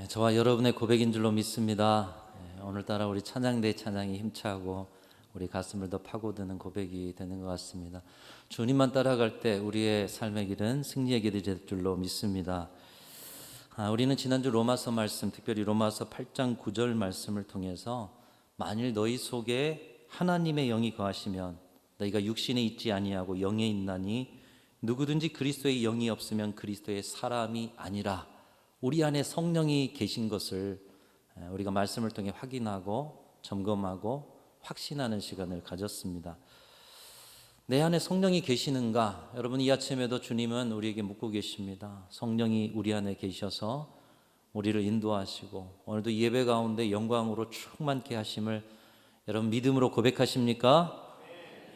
저와 여러분의 고백인 줄로 믿습니다. 오늘따라 우리 찬양대 찬양이 힘차고 우리 가슴을 더 파고드는 고백이 되는 것 같습니다. 주님만 따라갈 때 우리의 삶의 길은 승리의 길이 될 줄로 믿습니다. 우리는 지난주 로마서 말씀, 특별히 로마서 8장 9절 말씀을 통해서 만일 너희 속에 하나님의 영이 거하시면 너희가 육신에 있지 아니하고 영에 있나니 누구든지 그리스도의 영이 없으면 그리스도의 사람이 아니라, 우리 안에 성령이 계신 것을 우리가 말씀을 통해 확인하고 점검하고 확신하는 시간을 가졌습니다. 내 안에 성령이 계시는가? 여러분, 이 아침에도 주님은 우리에게 묻고 계십니다. 성령이 우리 안에 계셔서 우리를 인도하시고 오늘도 이 예배 가운데 영광으로 충만케 하심을 여러분 믿음으로 고백하십니까?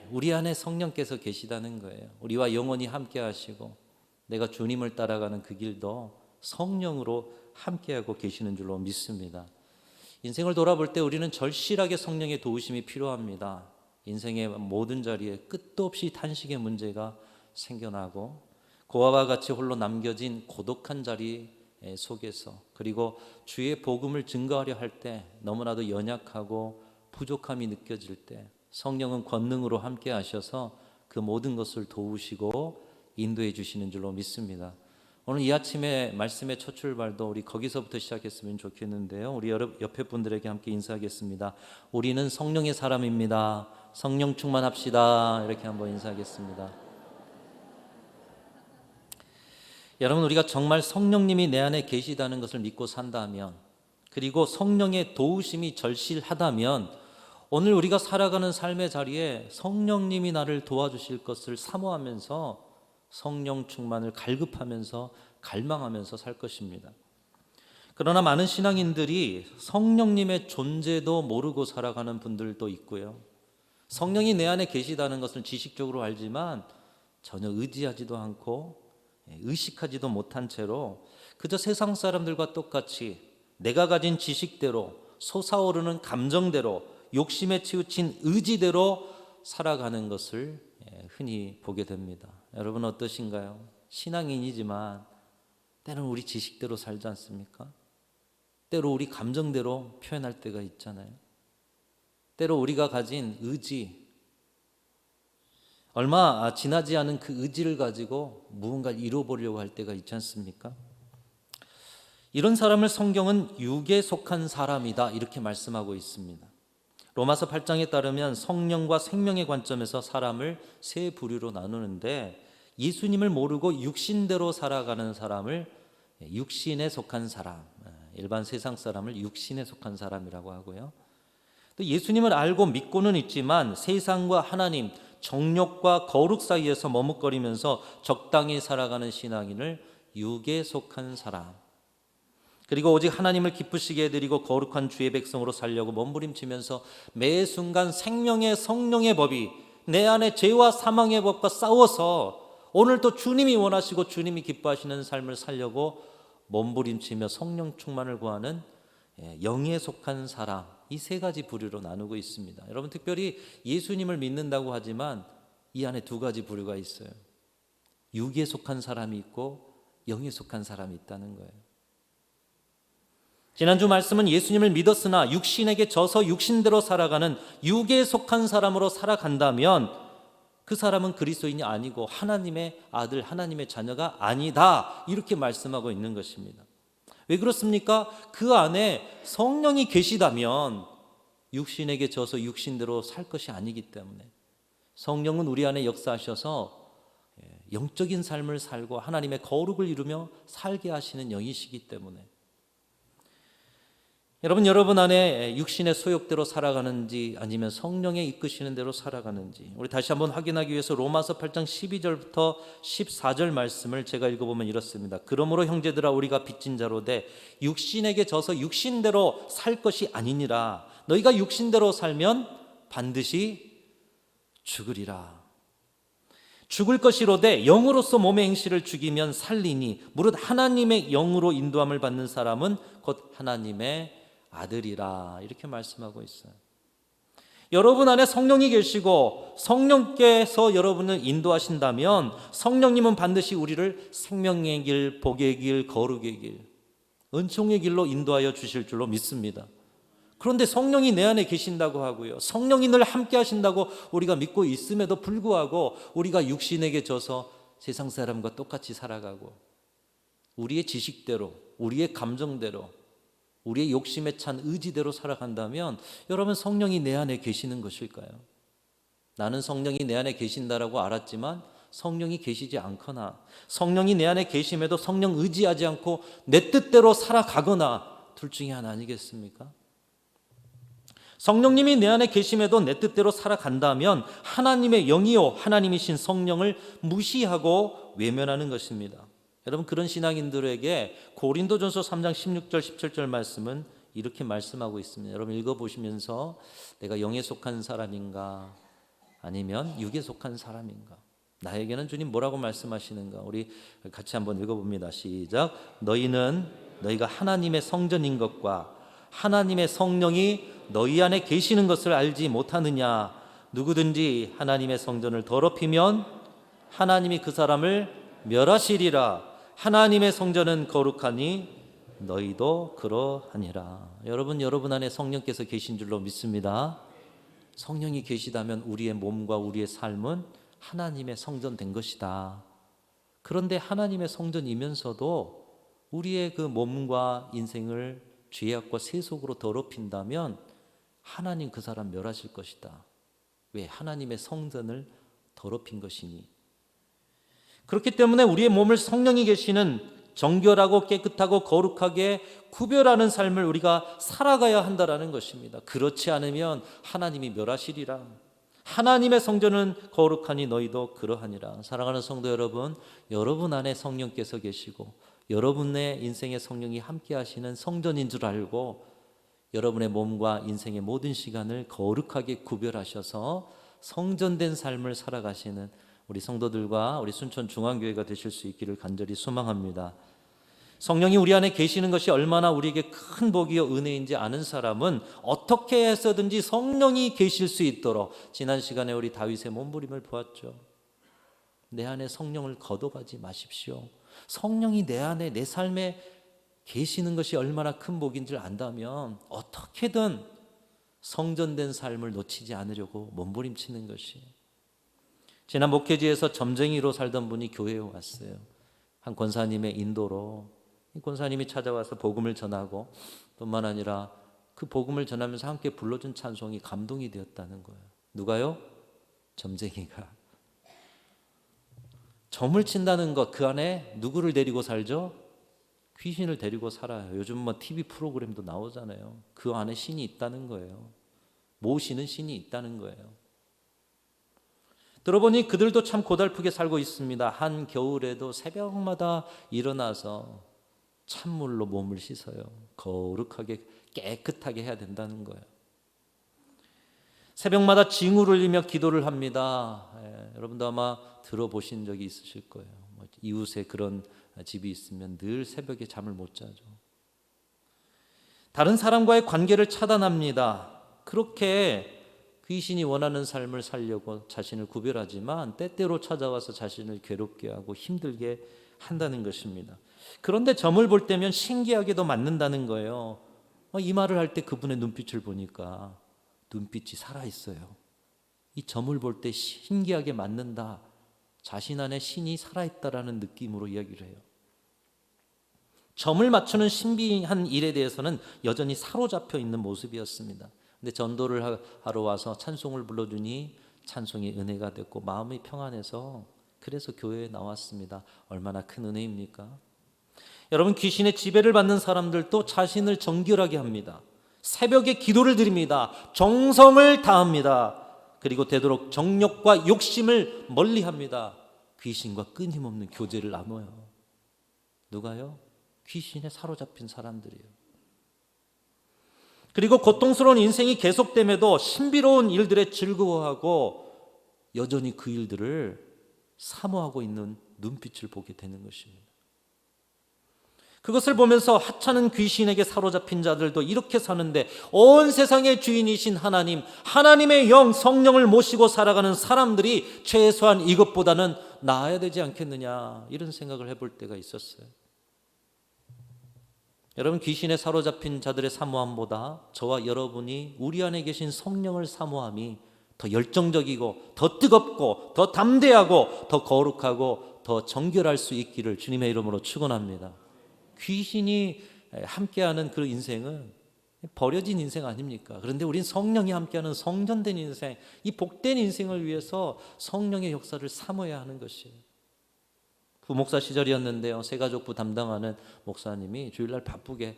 우리 안에 성령께서 계시다는 거예요. 우리와 영원히 함께 하시고 내가 주님을 따라가는 그 길도 성령으로 함께하고 계시는 줄로 믿습니다. 인생을 돌아볼 때 우리는 절실하게 성령의 도우심이 필요합니다. 인생의 모든 자리에 끝도 없이 탄식의 문제가 생겨나고 고아와 같이 홀로 남겨진 고독한 자리 속에서, 그리고 주의 복음을 증거하려 할 때 너무나도 연약하고 부족함이 느껴질 때 성령은 권능으로 함께 하셔서 그 모든 것을 도우시고 인도해 주시는 줄로 믿습니다. 오늘 이 아침에 말씀의 첫 출발도 우리 거기서부터 시작했으면 좋겠는데요. 우리 옆에 분들에게 함께 인사하겠습니다. 우리는 성령의 사람입니다. 성령 충만합시다. 이렇게 한번 인사하겠습니다. 여러분, 우리가 정말 성령님이 내 안에 계시다는 것을 믿고 산다면, 그리고 성령의 도우심이 절실하다면 오늘 우리가 살아가는 삶의 자리에 성령님이 나를 도와주실 것을 사모하면서 성령 충만을 갈급하면서 갈망하면서 살 것입니다. 그러나 많은 신앙인들이 성령님의 존재도 모르고 살아가는 분들도 있고요. 성령이 내 안에 계시다는 것을 지식적으로 알지만 전혀 의지하지도 않고 의식하지도 못한 채로 그저 세상 사람들과 똑같이 내가 가진 지식대로, 솟아오르는 감정대로, 욕심에 치우친 의지대로 살아가는 것을 흔히 보게 됩니다. 여러분 어떠신가요? 신앙인이지만 때로는 우리 지식대로 살지 않습니까? 때로 우리 감정대로 표현할 때가 있잖아요. 때로 우리가 가진 의지, 얼마 지나지 않은 그 의지를 가지고 무언가를 이루어보려고 할 때가 있지 않습니까? 이런 사람을 성경은 육에 속한 사람이다 이렇게 말씀하고 있습니다. 로마서 8장에 따르면 성령과 생명의 관점에서 사람을 세 부류로 나누는데, 예수님을 모르고 육신대로 살아가는 사람을 육신에 속한 사람, 일반 세상 사람을 육신에 속한 사람이라고 하고요. 또 예수님을 알고 믿고는 있지만 세상과 하나님, 정욕과 거룩 사이에서 머뭇거리면서 적당히 살아가는 신앙인을 육에 속한 사람, 그리고 오직 하나님을 기쁘시게 해드리고 거룩한 주의 백성으로 살려고 몸부림치면서 매 순간 생명의 성령의 법이 내 안에 죄와 사망의 법과 싸워서 오늘도 주님이 원하시고 주님이 기뻐하시는 삶을 살려고 몸부림치며 성령 충만을 구하는 영에 속한 사람, 이 세 가지 부류로 나누고 있습니다. 여러분, 특별히 예수님을 믿는다고 하지만 이 안에 두 가지 부류가 있어요. 육에 속한 사람이 있고 영에 속한 사람이 있다는 거예요. 지난주 말씀은 예수님을 믿었으나 육신에게 져서 육신대로 살아가는 육에 속한 사람으로 살아간다면 그 사람은 그리스도인이 아니고 하나님의 아들, 하나님의 자녀가 아니다, 이렇게 말씀하고 있는 것입니다. 왜 그렇습니까? 그 안에 성령이 계시다면 육신에게 져서 육신대로 살 것이 아니기 때문에, 성령은 우리 안에 역사하셔서 영적인 삶을 살고 하나님의 거룩을 이루며 살게 하시는 영이시기 때문에, 여러분 안에 육신의 소욕대로 살아가는지 아니면 성령의 이끄시는 대로 살아가는지 우리 다시 한번 확인하기 위해서 로마서 8장 12절부터 14절 말씀을 제가 읽어보면 이렇습니다. 그러므로 형제들아, 우리가 빚진 자로 돼 육신에게 져서 육신대로 살 것이 아니니라. 너희가 육신대로 살면 반드시 죽으리라. 죽을 것이로되 영으로서 몸의 행실을 죽이면 살리니 무릇 하나님의 영으로 인도함을 받는 사람은 곧 하나님의 아들이라, 이렇게 말씀하고 있어요. 여러분 안에 성령이 계시고 성령께서 여러분을 인도하신다면 성령님은 반드시 우리를 생명의 길, 복의 길, 거룩의 길, 은총의 길로 인도하여 주실 줄로 믿습니다. 그런데 성령이 내 안에 계신다고 하고요, 성령이 늘 함께 하신다고 우리가 믿고 있음에도 불구하고 우리가 육신에게 져서 세상 사람과 똑같이 살아가고 우리의 지식대로, 우리의 감정대로, 우리의 욕심에 찬 의지대로 살아간다면 여러분, 성령이 내 안에 계시는 것일까요? 나는 성령이 내 안에 계신다라고 알았지만 성령이 계시지 않거나, 성령이 내 안에 계심에도 성령 의지하지 않고 내 뜻대로 살아가거나, 둘 중에 하나 아니겠습니까? 성령님이 내 안에 계심에도 내 뜻대로 살아간다면 하나님의 영이요 하나님이신 성령을 무시하고 외면하는 것입니다. 여러분, 그런 신앙인들에게 고린도전서 3장 16절 17절 말씀은 이렇게 말씀하고 있습니다. 여러분 읽어보시면서 내가 영에 속한 사람인가 아니면 육에 속한 사람인가, 나에게는 주님 뭐라고 말씀하시는가, 우리 같이 한번 읽어봅니다. 시작. 너희가 하나님의 성전인 것과 하나님의 성령이 너희 안에 계시는 것을 알지 못하느냐. 누구든지 하나님의 성전을 더럽히면 하나님이 그 사람을 멸하시리라. 하나님의 성전은 거룩하니 너희도 그러하니라. 여러분 안에 성령께서 계신 줄로 믿습니다. 성령이 계시다면 우리의 몸과 우리의 삶은 하나님의 성전 된 것이다. 그런데 하나님의 성전이면서도 우리의 그 몸과 인생을 죄악과 세속으로 더럽힌다면 하나님 그 사람 멸하실 것이다. 왜? 하나님의 성전을 더럽힌 것이니. 그렇기 때문에 우리의 몸을 성령이 계시는 정결하고 깨끗하고 거룩하게 구별하는 삶을 우리가 살아가야 한다라는 것입니다. 그렇지 않으면 하나님이 멸하시리라. 하나님의 성전은 거룩하니 너희도 그러하니라. 사랑하는 성도 여러분, 여러분 안에 성령께서 계시고 여러분의 인생의 성령이 함께 하시는 성전인 줄 알고 여러분의 몸과 인생의 모든 시간을 거룩하게 구별하셔서 성전된 삶을 살아가시는 우리 성도들과 우리 순천 중앙교회가 되실 수 있기를 간절히 소망합니다. 성령이 우리 안에 계시는 것이 얼마나 우리에게 큰 복이요 은혜인지 아는 사람은 어떻게 해서든지 성령이 계실 수 있도록, 지난 시간에 우리 다윗의 몸부림을 보았죠. 내 안에 성령을 거둬가지 마십시오. 성령이 내 안에, 내 삶에 계시는 것이 얼마나 큰 복인 줄 안다면 어떻게든 성전된 삶을 놓치지 않으려고 몸부림치는 것이. 지난 목회지에서 점쟁이로 살던 분이 교회에 왔어요. 한 권사님의 인도로 이 권사님이 찾아와서 복음을 전하고, 뿐만 아니라 그 복음을 전하면서 함께 불러준 찬송이 감동이 되었다는 거예요. 누가요? 점쟁이가. 점을 친다는 것, 그 안에 누구를 데리고 살죠? 귀신을 데리고 살아요. 요즘 뭐 TV 프로그램도 나오잖아요. 그 안에 신이 있다는 거예요. 모시는 신이 있다는 거예요. 들어보니 그들도 참 고달프게 살고 있습니다. 한 겨울에도 새벽마다 일어나서 찬물로 몸을 씻어요. 거룩하게 깨끗하게 해야 된다는 거예요. 새벽마다 징후를 흘리며 기도를 합니다. 여러분도 아마 들어보신 적이 있으실 거예요. 이웃에 그런 집이 있으면 늘 새벽에 잠을 못 자죠. 다른 사람과의 관계를 차단합니다. 그렇게 귀신이 원하는 삶을 살려고 자신을 구별하지만 때때로 찾아와서 자신을 괴롭게 하고 힘들게 한다는 것입니다. 그런데 점을 볼 때면 신기하게도 맞는다는 거예요. 이 말을 할 때 그분의 눈빛을 보니까 눈빛이 살아있어요. 이 점을 볼 때 신기하게 맞는다. 자신 안에 신이 살아있다라는 느낌으로 이야기를 해요. 점을 맞추는 신비한 일에 대해서는 여전히 사로잡혀 있는 모습이었습니다. 근데 전도를 하러 와서 찬송을 불러주니 찬송이 은혜가 됐고 마음이 평안해서 그래서 교회에 나왔습니다. 얼마나 큰 은혜입니까? 여러분, 귀신의 지배를 받는 사람들도 자신을 정결하게 합니다. 새벽에 기도를 드립니다. 정성을 다합니다. 그리고 되도록 정욕과 욕심을 멀리합니다. 귀신과 끊임없는 교제를 나눠요. 누가요? 귀신에 사로잡힌 사람들이에요. 그리고 고통스러운 인생이 계속됨에도 신비로운 일들에 즐거워하고 여전히 그 일들을 사모하고 있는 눈빛을 보게 되는 것입니다. 그것을 보면서 하찮은 귀신에게 사로잡힌 자들도 이렇게 사는데 온 세상의 주인이신 하나님, 하나님의 영, 성령을 모시고 살아가는 사람들이 최소한 이것보다는 나아야 되지 않겠느냐, 이런 생각을 해볼 때가 있었어요. 여러분, 귀신에 사로잡힌 자들의 사모함보다 저와 여러분이 우리 안에 계신 성령을 사모함이 더 열정적이고 더 뜨겁고 더 담대하고 더 거룩하고 더 정결할 수 있기를 주님의 이름으로 축원합니다. 귀신이 함께하는 그 인생은 버려진 인생 아닙니까? 그런데 우린 성령이 함께하는 성전된 인생, 이 복된 인생을 위해서 성령의 역사를 사모해야 하는 것이에요. 부목사 시절이었는데요, 새가족부 담당하는 목사님이 주일날 바쁘게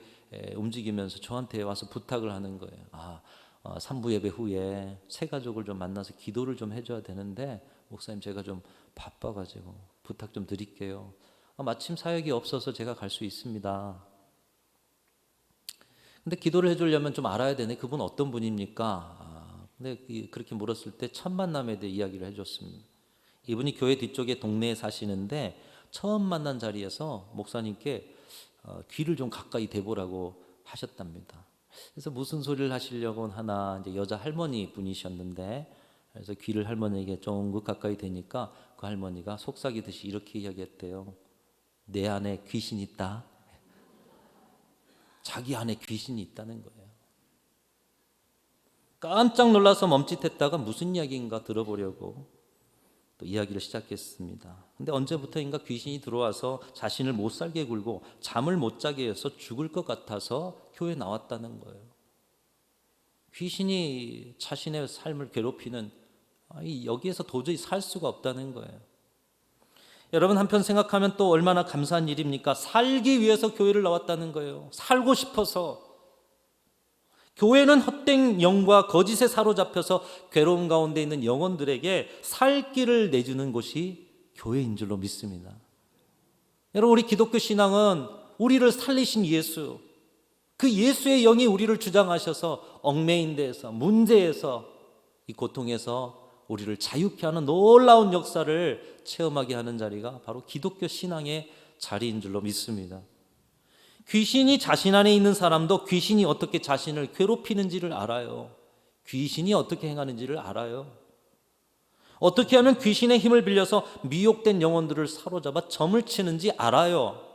움직이면서 저한테 와서 부탁을 하는 거예요. 산부 예배 후에 새가족을 좀 만나서 기도를 좀 해줘야 되는데 목사님, 제가 좀 바빠가지고 부탁 좀 드릴게요. 마침 사역이 없어서 제가 갈 수 있습니다. 근데 기도를 해주려면 좀 알아야 되네. 그분 어떤 분입니까? 근데 그렇게 물었을 때 첫 만남에 대해 이야기를 해줬습니다. 이분이 교회 뒤쪽에 동네에 사시는데 처음 만난 자리에서 목사님께 귀를 좀 가까이 대보라고 하셨답니다. 그래서 무슨 소리를 하시려고 하나, 이제 여자 할머니 분이셨는데, 그래서 귀를 할머니에게 쫑긋 가까이 대니까 그 할머니가 속삭이듯이 이렇게 이야기했대요. 내 안에 귀신이 있다. 자기 안에 귀신이 있다는 거예요. 깜짝 놀라서 멈칫했다가 무슨 이야기인가 들어보려고 또 이야기를 시작했습니다. 근데 언제부터인가 귀신이 들어와서 자신을 못 살게 굴고 잠을 못 자게 해서 죽을 것 같아서 교회에 나왔다는 거예요. 귀신이 자신의 삶을 괴롭히는, 여기에서 도저히 살 수가 없다는 거예요. 여러분, 한편 생각하면 또 얼마나 감사한 일입니까? 살기 위해서 교회를 나왔다는 거예요. 살고 싶어서. 교회는 헛된 영과 거짓에 사로잡혀서 괴로운 가운데 있는 영혼들에게 살 길을 내주는 곳이 교회인 줄로 믿습니다. 여러분, 우리 기독교 신앙은 우리를 살리신 예수, 그 예수의 영이 우리를 주장하셔서 얽매인 데에서, 문제에서, 이 고통에서 우리를 자유케 하는 놀라운 역사를 체험하게 하는 자리가 바로 기독교 신앙의 자리인 줄로 믿습니다. 귀신이 자신 안에 있는 사람도 귀신이 어떻게 자신을 괴롭히는지를 알아요. 귀신이 어떻게 행하는지를 알아요. 어떻게 하면 귀신의 힘을 빌려서 미혹된 영혼들을 사로잡아 점을 치는지 알아요.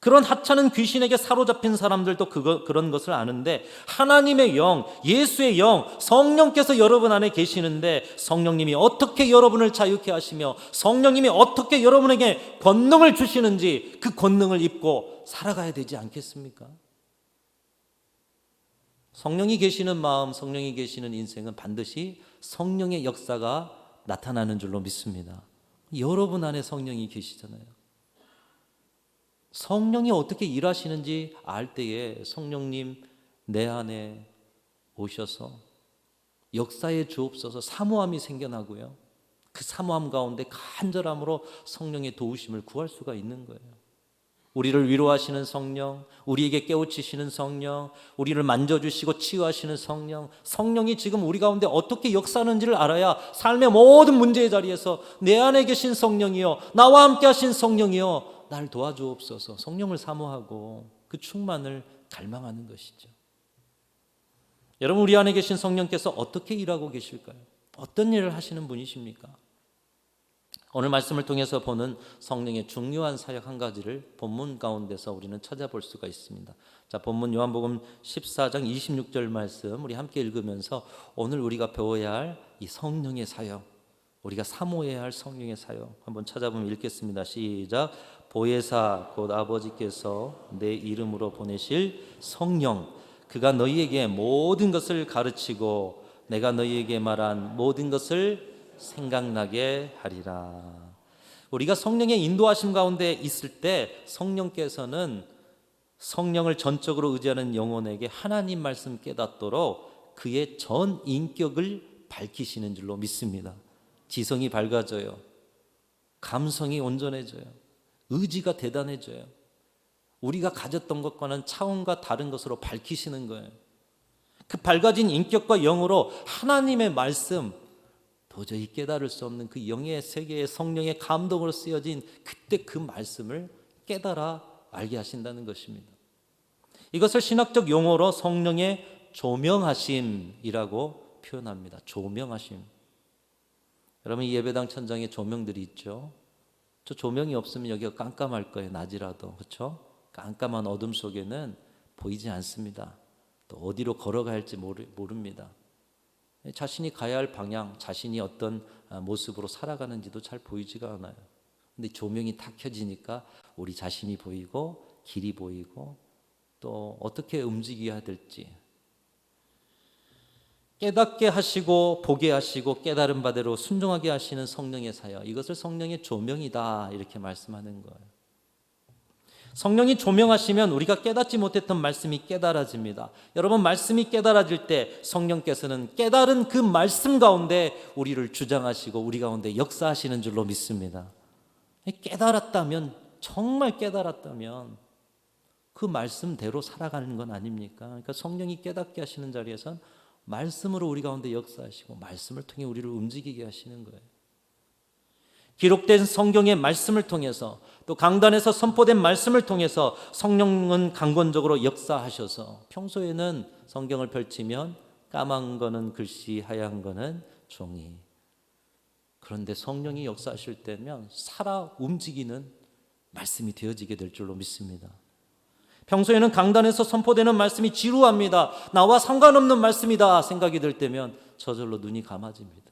그런 하찮은 귀신에게 사로잡힌 사람들도 그런 것을 아는데, 하나님의 영, 예수의 영, 성령께서 여러분 안에 계시는데 성령님이 어떻게 여러분을 자유케 하시며 성령님이 어떻게 여러분에게 권능을 주시는지 그 권능을 입고 살아가야 되지 않겠습니까? 성령이 계시는 마음, 성령이 계시는 인생은 반드시 성령의 역사가 나타나는 줄로 믿습니다. 여러분 안에 성령이 계시잖아요. 성령이 어떻게 일하시는지 알 때에 성령님 내 안에 오셔서 역사에 주옵소서 사모함이 생겨나고요. 그 사모함 가운데 간절함으로 성령의 도우심을 구할 수가 있는 거예요. 우리를 위로하시는 성령, 우리에게 깨우치시는 성령, 우리를 만져주시고 치유하시는 성령, 성령이 지금 우리 가운데 어떻게 역사하는지를 알아야 삶의 모든 문제의 자리에서 내 안에 계신 성령이여, 나와 함께 하신 성령이여, 날 도와주옵소서, 성령을 사모하고 그 충만을 갈망하는 것이죠. 여러분, 우리 안에 계신 성령께서 어떻게 일하고 계실까요? 어떤 일을 하시는 분이십니까? 오늘 말씀을 통해서 보는 성령의 중요한 사역 한 가지를 본문 가운데서 우리는 찾아볼 수가 있습니다. 자, 본문 요한복음 14장 26절 말씀 우리 함께 읽으면서 오늘 우리가 배워야 할 이 성령의 사역, 우리가 사모해야 할 성령의 사역 한번 찾아보면 읽겠습니다. 시작. 보혜사 곧 아버지께서 내 이름으로 보내실 성령, 그가 너희에게 모든 것을 가르치고 내가 너희에게 말한 모든 것을 생각나게 하리라. 우리가 성령의 인도하심 가운데 있을 때 성령께서는 성령을 전적으로 의지하는 영혼에게 하나님 말씀 깨닫도록 그의 전 인격을 밝히시는 줄로 믿습니다. 지성이 밝아져요. 감성이 온전해져요. 의지가 대단해져요. 우리가 가졌던 것과는 차원과 다른 것으로 밝히시는 거예요. 그 밝아진 인격과 영으로 하나님의 말씀, 도저히 깨달을 수 없는 그 영의 세계의 성령의 감동으로 쓰여진 그때 그 말씀을 깨달아 알게 하신다는 것입니다. 이것을 신학적 용어로 성령의 조명하심이라고 표현합니다. 조명하심. 여러분, 이 예배당 천장에 조명들이 있죠. 저 조명이 없으면 여기가 깜깜할 거예요. 낮이라도. 그렇죠? 깜깜한 어둠 속에는 보이지 않습니다. 또 어디로 걸어가야 할지 모릅니다. 자신이 가야 할 방향, 자신이 어떤 모습으로 살아가는지도 잘 보이지가 않아요. 근데 조명이 탁 켜지니까 우리 자신이 보이고 길이 보이고 또 어떻게 움직여야 될지 깨닫게 하시고 보게 하시고 깨달은 바대로 순종하게 하시는 성령의 사역, 이것을 성령의 조명이다 이렇게 말씀하는 거예요. 성령이 조명하시면 우리가 깨닫지 못했던 말씀이 깨달아집니다. 여러분, 말씀이 깨달아질 때 성령께서는 깨달은 그 말씀 가운데 우리를 주장하시고 우리 가운데 역사하시는 줄로 믿습니다. 깨달았다면, 정말 깨달았다면 그 말씀대로 살아가는 건 아닙니까? 그러니까 성령이 깨닫게 하시는 자리에선 말씀으로 우리 가운데 역사하시고 말씀을 통해 우리를 움직이게 하시는 거예요. 기록된 성경의 말씀을 통해서 또 강단에서 선포된 말씀을 통해서 성령은 강권적으로 역사하셔서 평소에는 성경을 펼치면 까만 거는 글씨, 하얀 거는 종이. 그런데 성령이 역사하실 때면 살아 움직이는 말씀이 되어지게 될 줄로 믿습니다. 평소에는 강단에서 선포되는 말씀이 지루합니다. 나와 상관없는 말씀이다 생각이 들 때면 저절로 눈이 감아집니다.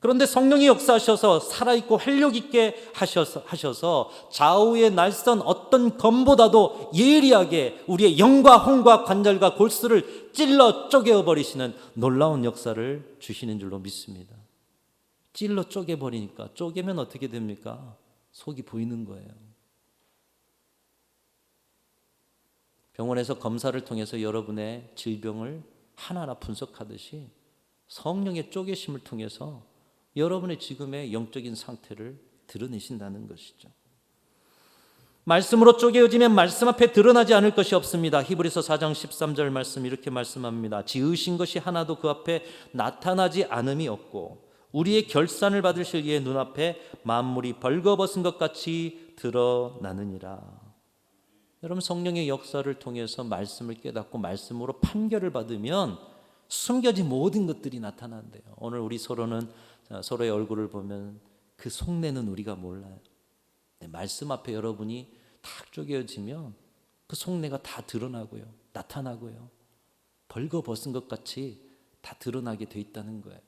그런데 성령이 역사하셔서 살아있고 활력있게 하셔서 좌우의 날선 어떤 검보다도 예리하게 우리의 영과 혼과 관절과 골수를 찔러 쪼개어버리시는 놀라운 역사를 주시는 줄로 믿습니다. 찔러 쪼개버리니까, 쪼개면 어떻게 됩니까? 속이 보이는 거예요. 병원에서 검사를 통해서 여러분의 질병을 하나하나 분석하듯이 성령의 쪼개심을 통해서 여러분의 지금의 영적인 상태를 드러내신다는 것이죠. 말씀으로 쪼개어지면 말씀 앞에 드러나지 않을 것이 없습니다. 히브리서 4장 13절 말씀 이렇게 말씀합니다. 지으신 것이 하나도 그 앞에 나타나지 않음이 없고 우리의 결산을 받으실 이의 눈앞에 만물이 벌거벗은 것 같이 드러나느니라. 여러분, 성령의 역사를 통해서 말씀을 깨닫고 말씀으로 판결을 받으면 숨겨진 모든 것들이 나타난대요. 오늘 우리 서로는 서로의 얼굴을 보면 그 속내는 우리가 몰라요. 말씀 앞에 여러분이 탁 쪼개어지면 그 속내가 다 드러나고요, 나타나고요, 벌거벗은 것 같이 다 드러나게 돼 있다는 거예요.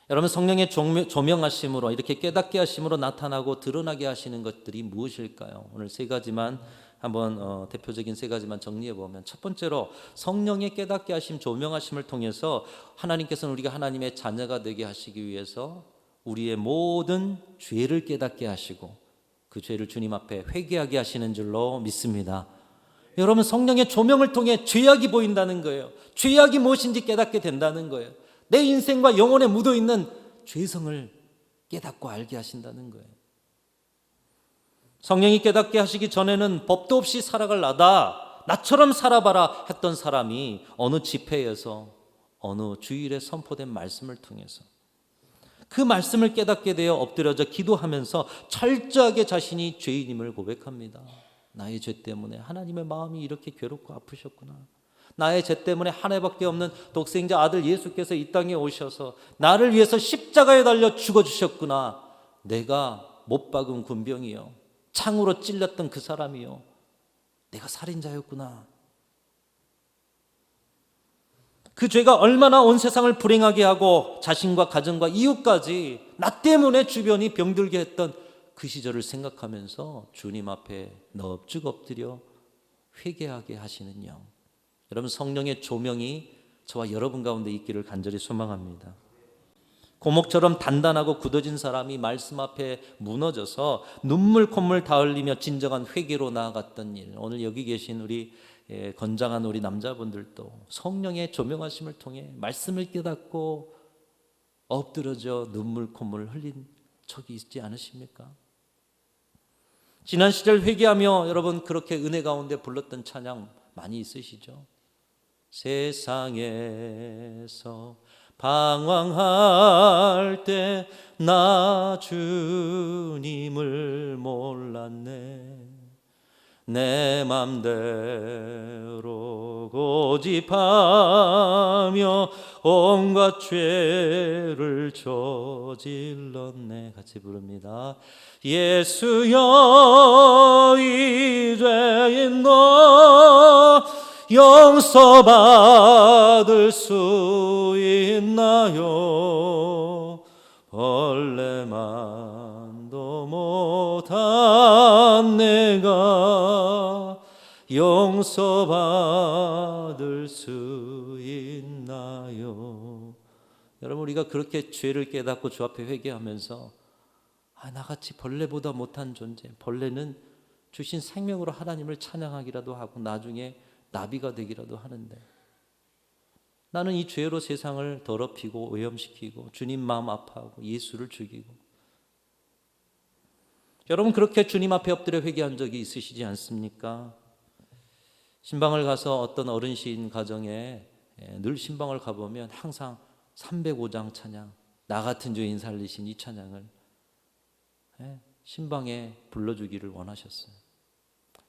여러분, 성령의 조명하심으로 이렇게 깨닫게 하심으로 나타나고 드러나게 하시는 것들이 무엇일까요? 오늘 세 가지만 한번 대표적인 세 가지만 정리해 보면, 첫 번째로 성령의 깨닫게 하심, 조명하심을 통해서 하나님께서는 우리가 하나님의 자녀가 되게 하시기 위해서 우리의 모든 죄를 깨닫게 하시고 그 죄를 주님 앞에 회개하게 하시는 줄로 믿습니다. 여러분, 성령의 조명을 통해 죄악이 보인다는 거예요. 죄악이 무엇인지 깨닫게 된다는 거예요. 내 인생과 영혼에 묻어있는 죄성을 깨닫고 알게 하신다는 거예요. 성령이 깨닫게 하시기 전에는 법도 없이 살아갈 나처럼 살아봐라 했던 사람이 어느 집회에서 어느 주일에 선포된 말씀을 통해서 그 말씀을 깨닫게 되어 엎드려져 기도하면서 철저하게 자신이 죄인임을 고백합니다. 나의 죄 때문에 하나님의 마음이 이렇게 괴롭고 아프셨구나. 나의 죄 때문에 한 해밖에 없는 독생자 아들 예수께서 이 땅에 오셔서 나를 위해서 십자가에 달려 죽어주셨구나. 내가 못 박은 군병이요, 창으로 찔렸던 그 사람이요, 내가 살인자였구나. 그 죄가 얼마나 온 세상을 불행하게 하고 자신과 가정과 이웃까지 나 때문에 주변이 병들게 했던 그 시절을 생각하면서 주님 앞에 넙죽 엎드려 회개하게 하시는 영. 여러분, 성령의 조명이 저와 여러분 가운데 있기를 간절히 소망합니다. 고목처럼 단단하고 굳어진 사람이 말씀 앞에 무너져서 눈물 콧물 다 흘리며 진정한 회개로 나아갔던 일, 오늘 여기 계신 우리 건장한 우리 남자분들도 성령의 조명하심을 통해 말씀을 깨닫고 엎드러져 눈물 콧물 흘린 적이 있지 않으십니까? 지난 시절 회개하며 여러분 그렇게 은혜 가운데 불렀던 찬양 많이 있으시죠? 세상에서 방황할 때 나 주님을 몰랐네. 내 맘대로 고집하며 온갖 죄를 저질렀네. 같이 부릅니다. 예수여 이 죄인 너 용서받을 수 있나요? 벌레만도 못한 내가 용서받을 수 있나요? 여러분, 우리가 그렇게 죄를 깨닫고 주 앞에 회개하면서 나같이 벌레보다 못한 존재, 벌레는 주신 생명으로 하나님을 찬양하기라도 하고 나중에 나비가 되기라도 하는데, 나는 이 죄로 세상을 더럽히고 오염시키고 주님 마음 아파하고 예수를 죽이고. 여러분, 그렇게 주님 앞에 엎드려 회개한 적이 있으시지 않습니까? 신방을 가서 어떤 어른신 가정에 늘 신방을 가보면 항상 305장 찬양, 나 같은 죄인 살리신 이 찬양을 신방에 불러주기를 원하셨어요.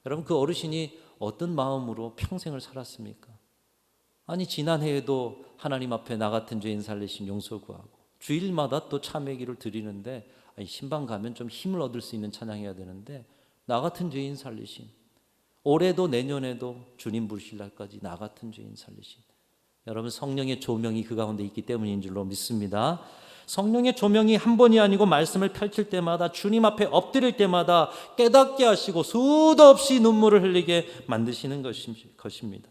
여러분, 그 어르신이 어떤 마음으로 평생을 살았습니까? 아니, 지난해에도 하나님 앞에 나 같은 죄인 살리신 용서 구하고 주일마다 또 참회기를 드리는데, 신방 가면 좀 힘을 얻을 수 있는 찬양해야 되는데 나 같은 죄인 살리신, 올해도 내년에도 주님 부르실 날까지 나 같은 죄인 살리신. 여러분, 성령의 조명이 그 가운데 있기 때문인 줄로 믿습니다. 성령의 조명이 한 번이 아니고 말씀을 펼칠 때마다, 주님 앞에 엎드릴 때마다 깨닫게 하시고 수도 없이 눈물을 흘리게 만드시는 것입니다.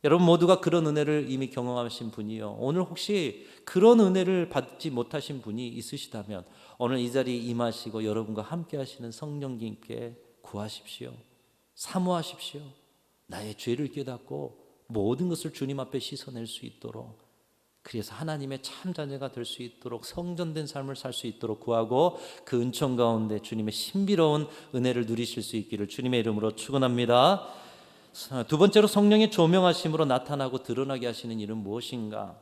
여러분 모두가 그런 은혜를 이미 경험하신 분이요, 오늘 혹시 그런 은혜를 받지 못하신 분이 있으시다면 오늘 이 자리에 임하시고 여러분과 함께 하시는 성령님께 구하십시오. 사모하십시오. 나의 죄를 깨닫고 모든 것을 주님 앞에 씻어낼 수 있도록, 그래서 하나님의 참 자녀가 될 수 있도록, 성전된 삶을 살 수 있도록 구하고, 그 은총 가운데 주님의 신비로운 은혜를 누리실 수 있기를 주님의 이름으로 축원합니다. 두 번째로, 성령의 조명하심으로 나타나고 드러나게 하시는 일은 무엇인가?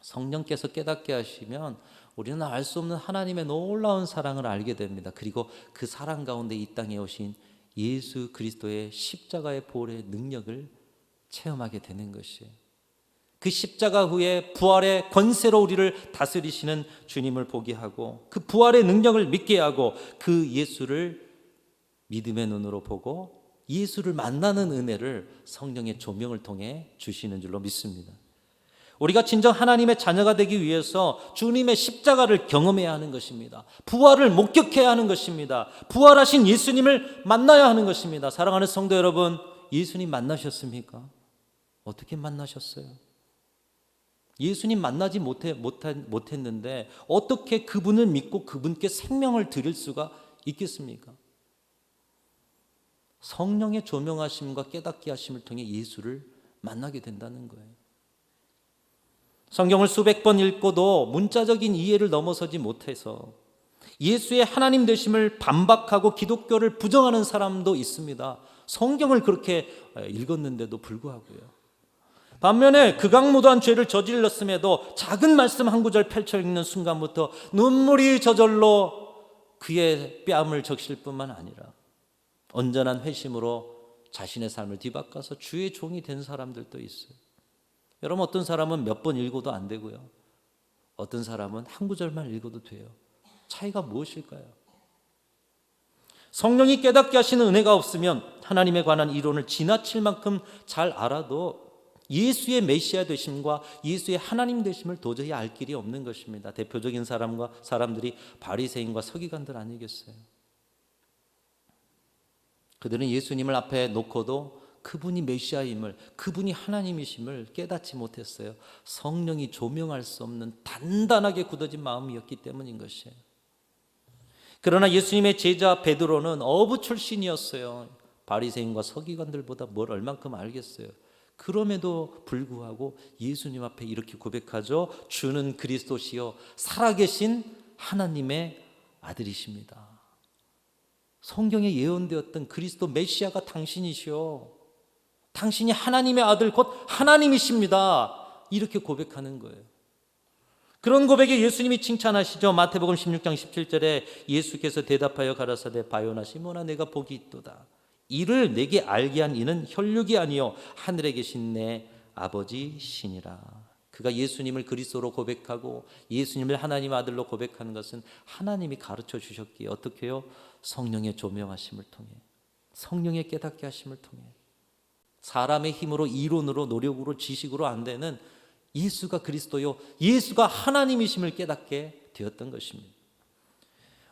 성령께서 깨닫게 하시면 우리는 알 수 없는 하나님의 놀라운 사랑을 알게 됩니다. 그리고 그 사랑 가운데 이 땅에 오신 예수 그리스도의 십자가의 보혈의 능력을 체험하게 되는 것이에요. 그 십자가 후에 부활의 권세로 우리를 다스리시는 주님을 보게 하고, 그 부활의 능력을 믿게 하고, 그 예수를 믿음의 눈으로 보고 예수를 만나는 은혜를 성령의 조명을 통해 주시는 줄로 믿습니다. 우리가 진정 하나님의 자녀가 되기 위해서 주님의 십자가를 경험해야 하는 것입니다. 부활을 목격해야 하는 것입니다. 부활하신 예수님을 만나야 하는 것입니다. 사랑하는 성도 여러분, 예수님 만나셨습니까? 어떻게 만나셨어요? 예수님 만나지 못했는데 어떻게 그분을 믿고 그분께 생명을 드릴 수가 있겠습니까? 성령의 조명하심과 깨닫게 하심을 통해 예수를 만나게 된다는 거예요. 성경을 수백 번 읽고도 문자적인 이해를 넘어서지 못해서 예수의 하나님 되심을 반박하고 기독교를 부정하는 사람도 있습니다. 성경을 그렇게 읽었는데도 불구하고요. 반면에 극악무도한 죄를 저질렀음에도 작은 말씀 한 구절 펼쳐 읽는 순간부터 눈물이 저절로 그의 뺨을 적실 뿐만 아니라 온전한 회심으로 자신의 삶을 뒤바꿔서 주의 종이 된 사람들도 있어요. 여러분, 어떤 사람은 몇 번 읽어도 안 되고요, 어떤 사람은 한 구절만 읽어도 돼요. 차이가 무엇일까요? 성령이 깨닫게 하시는 은혜가 없으면 하나님에 관한 이론을 지나칠 만큼 잘 알아도 예수의 메시아 되심과 예수의 하나님 되심을 도저히 알 길이 없는 것입니다. 대표적인 사람들이 바리새인과 서기관들 아니겠어요? 그들은 예수님을 앞에 놓고도 그분이 메시아임을, 그분이 하나님이심을 깨닫지 못했어요. 성령이 조명할 수 없는 단단하게 굳어진 마음이었기 때문인 것이에요. 그러나 예수님의 제자 베드로는 어부 출신이었어요. 바리새인과 서기관들보다 뭘 얼만큼 알겠어요. 그럼에도 불구하고 예수님 앞에 이렇게 고백하죠. 주는 그리스도시요 살아계신 하나님의 아들이십니다. 성경에 예언되었던 그리스도 메시아가 당신이시오. 당신이 하나님의 아들 곧 하나님이십니다. 이렇게 고백하는 거예요. 그런 고백에 예수님이 칭찬하시죠. 마태복음 16장 17절에 예수께서 대답하여 가라사대 바요나 시몬아 내가 복이 있도다. 이를 내게 알게 한 이는 혈육이 아니요 하늘에 계신 내 아버지시니라. 그가 예수님을 그리스도로 고백하고 예수님을 하나님 아들로 고백하는 것은 하나님이 가르쳐 주셨기에 어떻게 해요? 성령의 조명하심을 통해, 성령의 깨닫게 하심을 통해, 사람의 힘으로, 이론으로, 노력으로, 지식으로 안 되는 예수가 그리스도요, 예수가 하나님이심을 깨닫게 되었던 것입니다.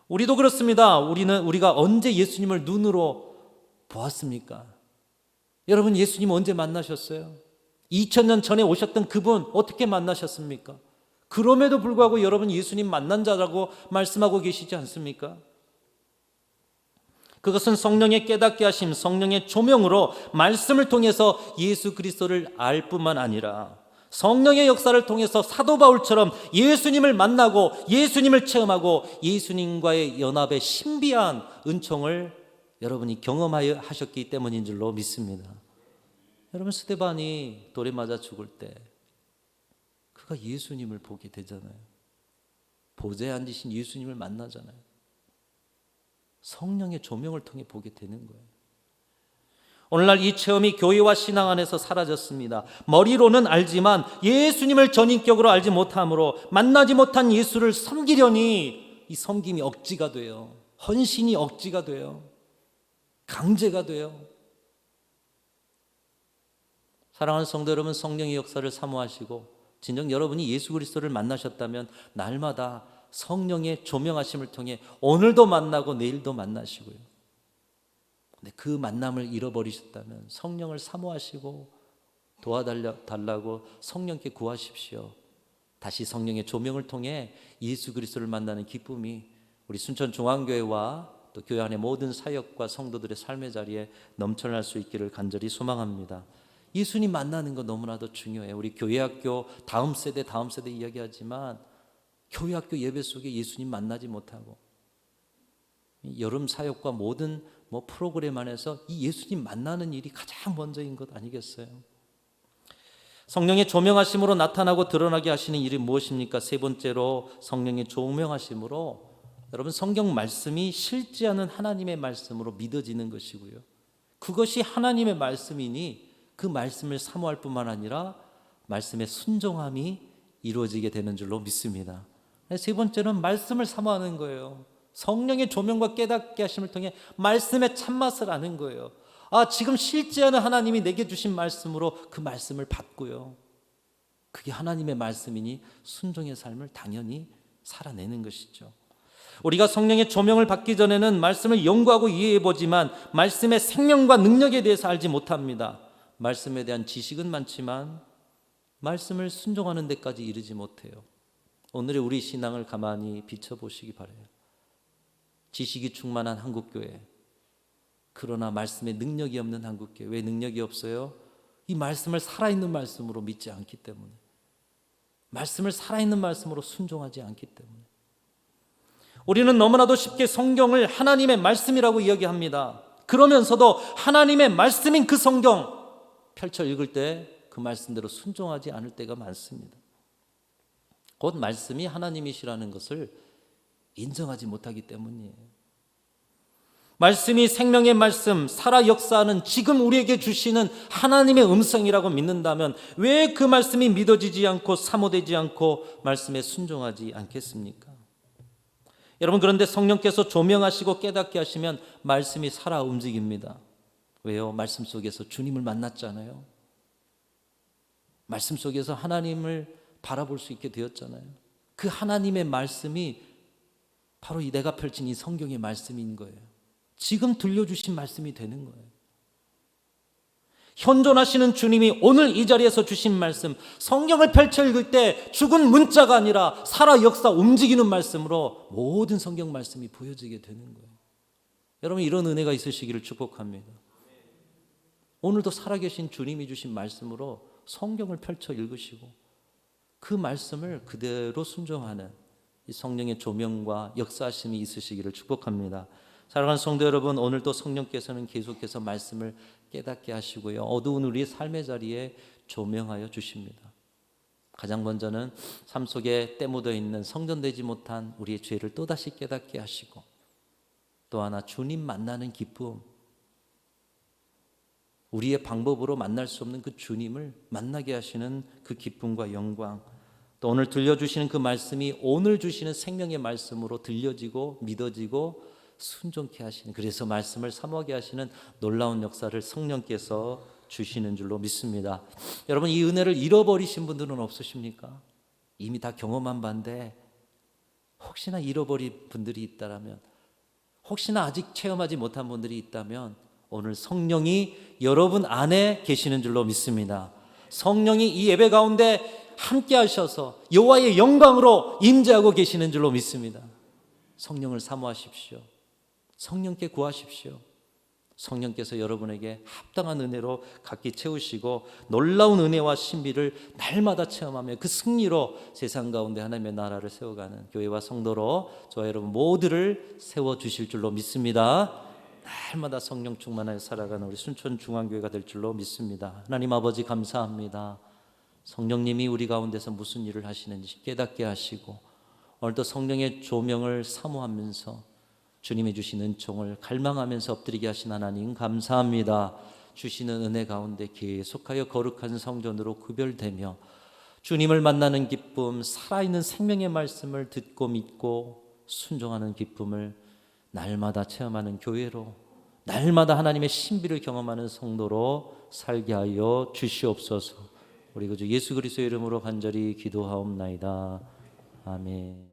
우리도 그렇습니다. 우리가 언제 예수님을 눈으로 보았습니까? 여러분, 예수님 언제 만나셨어요? 2000년 전에 오셨던 그분 어떻게 만나셨습니까? 그럼에도 불구하고 여러분 예수님 만난 자라고 말씀하고 계시지 않습니까? 그것은 성령의 깨닫게 하심, 성령의 조명으로 말씀을 통해서 예수 그리스도를 알 뿐만 아니라 성령의 역사를 통해서 사도 바울처럼 예수님을 만나고 예수님을 체험하고 예수님과의 연합의 신비한 은총을 여러분이 경험하여 하셨기 때문인 줄로 믿습니다. 여러분, 스데반이 돌에 맞아 죽을 때 그가 예수님을 보게 되잖아요. 보좌에 앉으신 예수님을 만나잖아요. 성령의 조명을 통해 보게 되는 거예요. 오늘날 이 체험이 교회와 신앙 안에서 사라졌습니다. 머리로는 알지만 예수님을 전인격으로 알지 못함으로 만나지 못한 예수를 섬기려니 이 섬김이 억지가 돼요. 헌신이 억지가 돼요. 강제가 돼요. 사랑하는 성도 여러분, 성령의 역사를 사모하시고 진정 여러분이 예수 그리스도를 만나셨다면 날마다 성령의 조명하심을 통해 오늘도 만나고 내일도 만나시고요. 근데 그 만남을 잃어버리셨다면 성령을 사모하시고 도와달라고 성령께 구하십시오. 다시 성령의 조명을 통해 예수 그리스도를 만나는 기쁨이 우리 순천중앙교회와 또 교회 안의 모든 사역과 성도들의 삶의 자리에 넘쳐날 수 있기를 간절히 소망합니다. 예수님 만나는 거 너무나도 중요해요. 우리 교회학교 다음 세대 이야기하지만 교회학교 예배 속에 예수님 만나지 못하고 여름 사역과 모든 프로그램 안에서 이 예수님 만나는 일이 가장 먼저인 것 아니겠어요? 성령의 조명하심으로 나타나고 드러나게 하시는 일이 무엇입니까? 세 번째로 성령의 조명하심으로 여러분 성경 말씀이 실제하는 하나님의 말씀으로 믿어지는 것이고요. 그것이 하나님의 말씀이니 그 말씀을 사모할 뿐만 아니라 말씀의 순종함이 이루어지게 되는 줄로 믿습니다. 세 번째는 말씀을 사모하는 거예요. 성령의 조명과 깨닫게 하심을 통해 말씀의 참맛을 아는 거예요. 지금 실제하는 하나님이 내게 주신 말씀으로 그 말씀을 받고요. 그게 하나님의 말씀이니 순종의 삶을 당연히 살아내는 것이죠. 우리가 성령의 조명을 받기 전에는 말씀을 연구하고 이해해보지만 말씀의 생명과 능력에 대해서 알지 못합니다. 말씀에 대한 지식은 많지만 말씀을 순종하는 데까지 이르지 못해요. 오늘의 우리 신앙을 가만히 비춰보시기 바라요. 지식이 충만한 한국교회, 그러나 말씀에 능력이 없는 한국교회. 왜 능력이 없어요? 이 말씀을 살아있는 말씀으로 믿지 않기 때문에, 말씀을 살아있는 말씀으로 순종하지 않기 때문에. 우리는 너무나도 쉽게 성경을 하나님의 말씀이라고 이야기합니다. 그러면서도 하나님의 말씀인 그 성경 펼쳐 읽을 때 그 말씀대로 순종하지 않을 때가 많습니다. 곧 말씀이 하나님이시라는 것을 인정하지 못하기 때문이에요. 말씀이 생명의 말씀, 살아 역사하는 지금 우리에게 주시는 하나님의 음성이라고 믿는다면 왜 그 말씀이 믿어지지 않고 사모되지 않고 말씀에 순종하지 않겠습니까? 여러분, 그런데 성령께서 조명하시고 깨닫게 하시면 말씀이 살아 움직입니다. 왜요? 말씀 속에서 주님을 만났잖아요. 말씀 속에서 하나님을 바라볼 수 있게 되었잖아요. 그 하나님의 말씀이 바로 내가 펼친 이 성경의 말씀인 거예요. 지금 들려주신 말씀이 되는 거예요. 현존하시는 주님이 오늘 이 자리에서 주신 말씀, 성경을 펼쳐 읽을 때 죽은 문자가 아니라 살아 역사 움직이는 말씀으로 모든 성경 말씀이 보여지게 되는 거예요. 여러분, 이런 은혜가 있으시기를 축복합니다. 오늘도 살아계신 주님이 주신 말씀으로 성경을 펼쳐 읽으시고 그 말씀을 그대로 순종하는 이 성령의 조명과 역사하심이 있으시기를 축복합니다. 사랑하는 성도 여러분, 오늘도 성령께서는 계속해서 말씀을 깨닫게 하시고요, 어두운 우리의 삶의 자리에 조명하여 주십니다. 가장 먼저는 삶 속에 때 묻어 있는 성전되지 못한 우리의 죄를 또다시 깨닫게 하시고, 또 하나 주님 만나는 기쁨, 우리의 방법으로 만날 수 없는 그 주님을 만나게 하시는 그 기쁨과 영광, 또 오늘 들려주시는 그 말씀이 오늘 주시는 생명의 말씀으로 들려지고 믿어지고 순종케 하시는, 그래서 말씀을 사모하게 하시는 놀라운 역사를 성령께서 주시는 줄로 믿습니다. 여러분, 이 은혜를 잃어버리신 분들은 없으십니까? 이미 다 경험한 바인데 혹시나 잃어버린 분들이 있다면, 혹시나 아직 체험하지 못한 분들이 있다면 오늘 성령이 여러분 안에 계시는 줄로 믿습니다. 성령이 이 예배 가운데 함께 하셔서 여호와의 영광으로 임재하고 계시는 줄로 믿습니다. 성령을 사모하십시오. 성령께 구하십시오. 성령께서 여러분에게 합당한 은혜로 각기 채우시고 놀라운 은혜와 신비를 날마다 체험하며 그 승리로 세상 가운데 하나님의 나라를 세워가는 교회와 성도로 저와 여러분 모두를 세워주실 줄로 믿습니다. 날마다 성령 충만하여 살아가는 우리 순천중앙교회가 될 줄로 믿습니다. 하나님 아버지 감사합니다. 성령님이 우리 가운데서 무슨 일을 하시는지 깨닫게 하시고 오늘도 성령의 조명을 사모하면서 주님이 주신 은총을 갈망하면서 엎드리게 하신 하나님 감사합니다. 주시는 은혜 가운데 계속하여 거룩한 성전으로 구별되며 주님을 만나는 기쁨, 살아있는 생명의 말씀을 듣고 믿고 순종하는 기쁨을 날마다 체험하는 교회로, 날마다 하나님의 신비를 경험하는 성도로 살게 하여 주시옵소서. 우리 그 주 예수 그리스도의 이름으로 간절히 기도하옵나이다. 아멘.